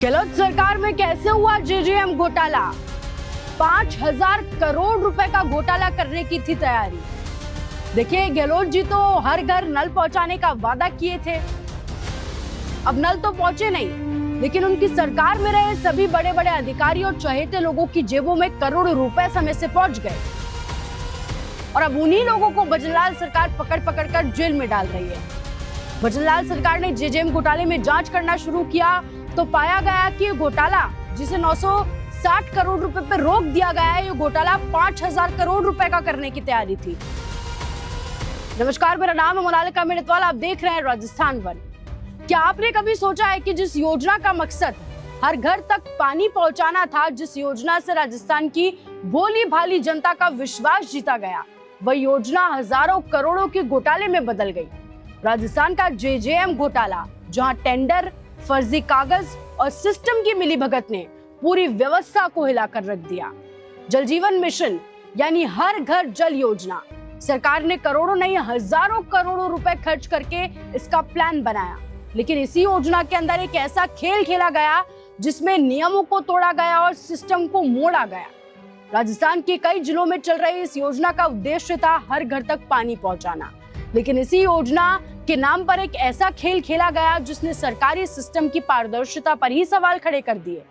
गहलोत सरकार में कैसे हुआ जेजेएम घोटाला? 5,000 करोड़ रुपए का घोटाला करने की थी तैयारी। देखिए, गहलोत जी तो हर घर नल पहुंचाने का वादा किए थे। अब नल तो पहुंचे नहीं, लेकिन उनकी सरकार में रहे सभी बड़े बड़े अधिकारी और चहेते लोगों की जेबों में करोड़ों रुपए समय से पहुंच गए और अब उन्हीं लोगों को भजनलाल सरकार पकड़ पकड़ कर जेल में डाल रही है। भजनलाल सरकार ने जेजेएम घोटाले में जांच करना शुरू किया तो पाया गया कि ये घोटाला, जिसे 960 करोड़ रुपए पर रोक दिया गया है, ये घोटाला 5,000 करोड़ रुपए का करने की तैयारी थी। नमस्कार, मेरा नाम है मोनालिका मेड़तवाल, आप देख रहे हैं राजस्थान वन। क्या आपने कभी सोचा है कि जिस योजना का मकसद हर घर तक पानी पहुंचाना था, जिस योजना से राजस्थान की भोली भाली जनता का विश्वास जीता गया, वह योजना हजारों करोड़ों के घोटाले में बदल गई। राजस्थान का जेजेएम घोटाला, जहां टेंडर, फर्जी कागज और सिस्टम की मिलीभगत ने पूरी व्यवस्था को हिलाकर रख दिया। जल जीवन मिशन यानी हर घर जल योजना, सरकार ने करोड़ों नहीं हजारों करोड़ों रुपए खर्च करके इसका प्लान बनाया, लेकिन इसी योजना के अंदर एक ऐसा खेल खेला गया जिसमें नियमों को तोड़ा गया और सिस्टम को मोड़ा गया। राजस्थान के कई जिलों में चल रही इस योजना का उद्देश्य था हर घर तक पानी पहुंचाना, लेकिन इसी योजना के नाम पर एक ऐसा खेल खेला गया जिसने सरकारी सिस्टम की पारदर्शिता पर ही सवाल खड़े कर दिए।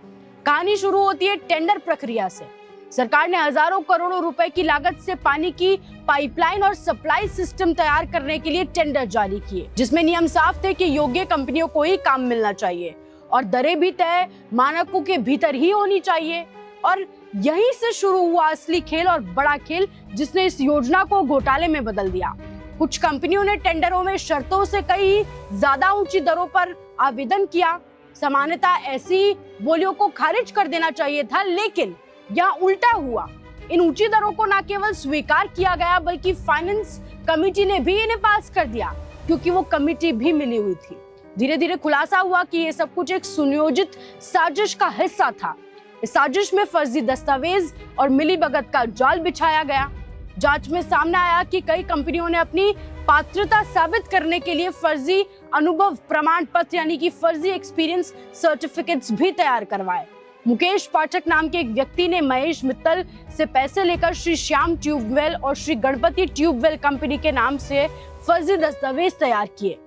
कहानी शुरू होती है टेंडर प्रक्रिया से। सरकार ने हजारों करोड़ों रुपए की लागत से पानी की पाइपलाइन और सप्लाई सिस्टम तैयार करने के लिए टेंडर जारी किए, जिसमें नियम साफ थे कि योग्य कंपनियों को ही काम मिलना चाहिए और दरें भी तय मानकों के भीतर ही होनी चाहिए। और यहीं से शुरू हुआ असली खेल और बड़ा खेल, जिसने इस योजना को घोटाले में बदल दिया। कुछ कंपनियों ने टेंडरों में शर्तों से कई ज्यादा ऊंची दरों पर आवेदन किया। सामान्यतः ऐसी बोलियों को खारिज कर देना चाहिए था, लेकिन यहाँ उल्टा हुआ। इन ऊंची दरों को न केवल स्वीकार किया गया, बल्कि फाइनेंस कमेटी ने भी इन्हें पास कर दिया, क्योंकि वो कमेटी भी मिली हुई थी। धीरे धीरे खुलासा हुआ कि ये सब कुछ एक सुनियोजित साजिश का हिस्सा था। इस साजिश में फर्जी दस्तावेज और मिलीभगत का जाल बिछाया गया। जांच में सामने आया कि कई कंपनियों ने अपनी पात्रता साबित करने के लिए फर्जी अनुभव प्रमाण पत्र यानी कि फर्जी एक्सपीरियंस सर्टिफिकेट्स भी तैयार करवाए। मुकेश पाठक नाम के एक व्यक्ति ने महेश मित्तल से पैसे लेकर श्री श्याम ट्यूबवेल और श्री गणपति ट्यूबवेल कंपनी के नाम से फर्जी दस्तावेज तैयार किए।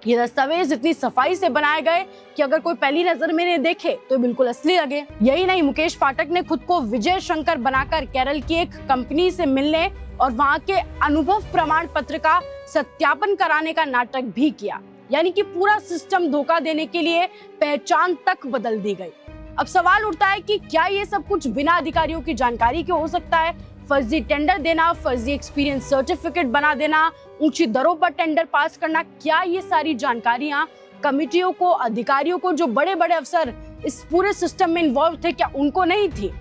ये दस्तावेज इतनी सफाई से बनाए गए कि अगर कोई पहली नजर में इन्हें देखे तो बिल्कुल असली लगे। यही नहीं, मुकेश पाठक ने खुद को विजय शंकर बनाकर केरल की एक कंपनी से मिलने और वहां के अनुभव प्रमाण पत्र का सत्यापन कराने का नाटक भी किया। यानी कि पूरा सिस्टम धोखा देने के लिए पहचान तक बदल दी गई। अब सवाल उठता है कि क्या ये सब कुछ बिना अधिकारियों की जानकारी के हो सकता है? फर्जी टेंडर देना, फर्जी एक्सपीरियंस सर्टिफिकेट बना देना, ऊंची दरों पर टेंडर पास करना, क्या ये सारी जानकारियां कमिटियों को, अधिकारियों को, जो बड़े बड़े अफसर इस पूरे सिस्टम में इन्वॉल्व थे, क्या उनको नहीं थी?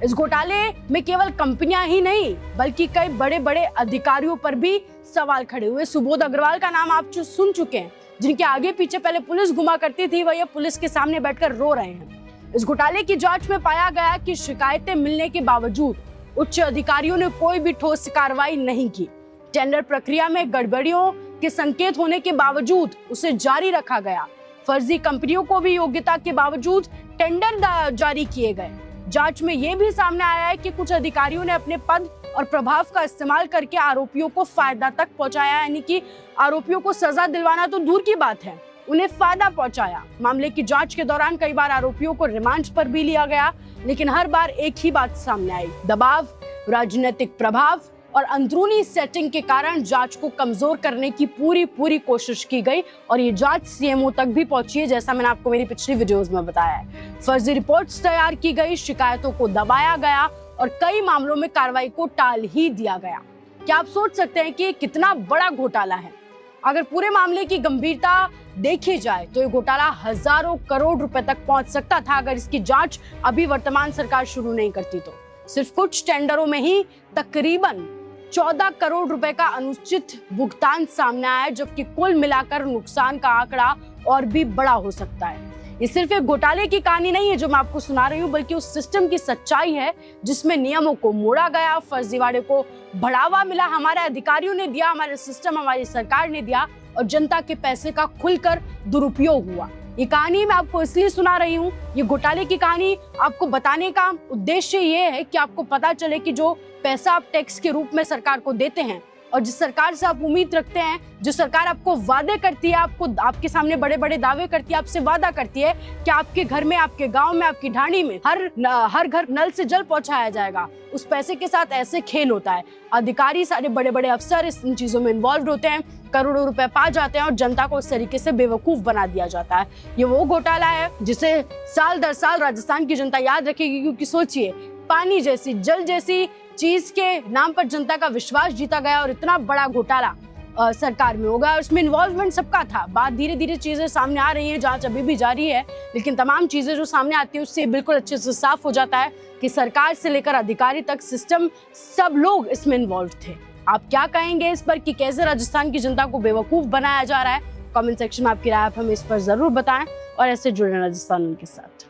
इस घोटाले में केवल कंपनियां ही नहीं, बल्कि कई बड़े बड़े अधिकारियों पर भी सवाल खड़े हुए। सुबोध अग्रवाल का नाम आप सुन चुके हैं, जिनके आगे पीछे पहले पुलिस घुमा करती थी, वह पुलिस के सामने बैठकर रो रहे हैं। इस घोटाले की जांच में पाया गया कि शिकायतें मिलने के बावजूद उच्च अधिकारियों ने कोई भी ठोस कार्रवाई नहीं की। टेंडर प्रक्रिया में गड़बड़ियों के संकेत होने के बावजूद उसे जारी रखा गया। फर्जी कंपनियों को भी योग्यता के बावजूद टेंडर जारी किए गए। जांच में यह भी सामने आया है कि कुछ अधिकारियों ने अपने पद और प्रभाव का इस्तेमाल करके आरोपियों को फायदा तक पहुंचाया, यानी कि आरोपियों को सजा दिलवाना तो दूर की बात है, उन्हें फायदा पहुंचाया। मामले की जांच के दौरान कई बार आरोपियों को रिमांड पर भी लिया गया, लेकिन हर बार एक ही बात सामने आई: दबाव, राजनीतिक प्रभाव और अंदरूनी सेटिंग के कारण जांच को कमजोर करने की पूरी कोशिश की गई और ये जांच सीएमओ तक भी पहुंची है, जैसा मैंने आपको मेरी पिछली वीडियोस में बताया है। फर्जी रिपोर्ट्स तैयार की गई, शिकायतों को दबाया गया और कई मामलों में कार्रवाई को टाल ही दिया गया। क्या आप सोच सकते हैं कि कितना बड़ा घोटाला है? अगर पूरे मामले की गंभीरता देखी जाए तो ये घोटाला हजारों करोड़ रुपए तक पहुंच सकता था अगर इसकी जांच अभी वर्तमान सरकार शुरू नहीं करती तो। सिर्फ कुछ टेंडरों में ही तकरीबन 14 करोड़ रुपए का अनुचित भुगतान सामने आया, जबकि कुल मिलाकर नुकसान का आंकड़ा और भी बड़ा हो सकता है। ये सिर्फ एक घोटाले की कहानी नहीं है जो मैं आपको सुना रही हूँ, बल्कि उस सिस्टम की सच्चाई है जिसमें नियमों को मोड़ा गया, फर्जीवाड़े को बढ़ावा मिला, हमारे अधिकारियों ने दिया, हमारे सिस्टम, हमारी सरकार ने दिया और जनता के पैसे का खुलकर दुरुपयोग हुआ। ये कहानी मैं आपको इसलिए सुना रही हूँ, ये घोटाले की कहानी आपको बताने का उद्देश्य ये है कि आपको पता चले कि जो पैसा आप टैक्स के रूप में सरकार को देते हैं और जिस सरकार से आप उम्मीद रखते हैं, जो सरकार आपको वादे करती है, आपको आपके सामने बड़े बड़े दावे करती है, आपसे वादा करती है कि आपके घर में, आपके गांव में, आपकी ढाणी में हर घर नल से जल पहुंचाया जाएगा, उस पैसे के साथ ऐसे खेल होता है। अधिकारी, सारे बड़े बड़े अफसर इन चीजों में इन्वॉल्व होते हैं, करोड़ों रुपए पा जाते हैं और जनता को इस तरीके से बेवकूफ बना दिया जाता है। ये वो घोटाला है जिसे साल दर साल राजस्थान की जनता याद रखेगी, क्योंकि सोचिए, पानी जैसी, जल जैसी चीज के नाम पर जनता का विश्वास जीता गया और इतना बड़ा घोटाला सरकार में होगा और उसमें इन्वॉल्वमेंट सबका था। बात धीरे धीरे चीजें सामने आ रही हैं, जांच अभी भी जारी है, लेकिन तमाम चीजें जो सामने आती है उससे बिल्कुल अच्छे से साफ हो जाता है कि सरकार से लेकर अधिकारी तक, सिस्टम, सब लोग इसमें इन्वॉल्व थे। आप क्या कहेंगे इस पर कि कैसे राजस्थान की जनता को बेवकूफ बनाया जा रहा है? कमेंट सेक्शन में आपकी राय आप हमें इस पर जरूर बताएं और ऐसे जुड़े राजस्थान के साथ।